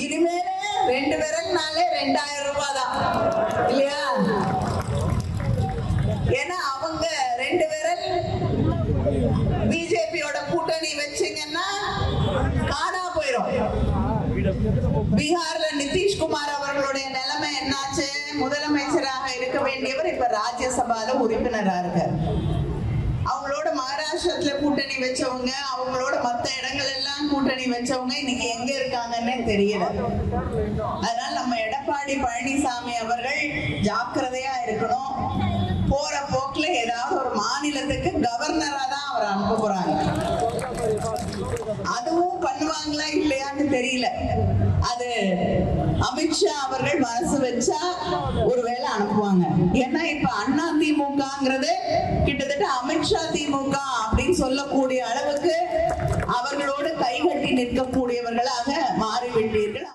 இனிமேல 2 விரல்னாலே 2000 ரூபாய் தான் இல்லையா? ஏன்னா அவங்க 2 விரல் பிஜேபியோட கூட்டணி வச்சீங்கன்னா காணா போயிடும். பீகார்ல நிதிஷ்குமார் அவர்களுடைய நிலைமை என்னாச்சு? முதலமைச்சராக இருக்க வேண்டியவர் இப்ப ராஜ்யசபால உறுப்பினரா இருக்கார். அவங்களோட மகாராஷ்டிரத்துல கூட்டணி வச்சவங்க, அவங்களோட மத்த இடங்கள் எல்லாம் கூட்டணி வச்சவங்க இன்னைக்கு எங்க இருக்காங்கன்னு தெரியல. அதனால நம்ம எடப்பாடி பழனிசாமி அவர்கள் ஜாக்கிரதையா இருக்கணும். போற போக்குல ஏதாவது ஒரு மாநிலத்துக்கு கவர்னரா தான் அவர் அனுப்ப போறாங்க. அதுவும் பண்ணுவாங்களா இல்லையான்னு தெரியல. அது அமித்ஷா அவர்கள் மனசு வச்சா ஒருவேளை அனுப்புவாங்க. ஏன்னா இப்ப அண்ணா திமுகங்கிறது கிட்டத்தட்ட அமித்ஷா திமுக அப்படின்னு சொல்லக்கூடிய அளவுக்கு அவர்களோடு கைகட்டி நிற்கக்கூடியவர்களாக மாறிவிட்டீர்கள்.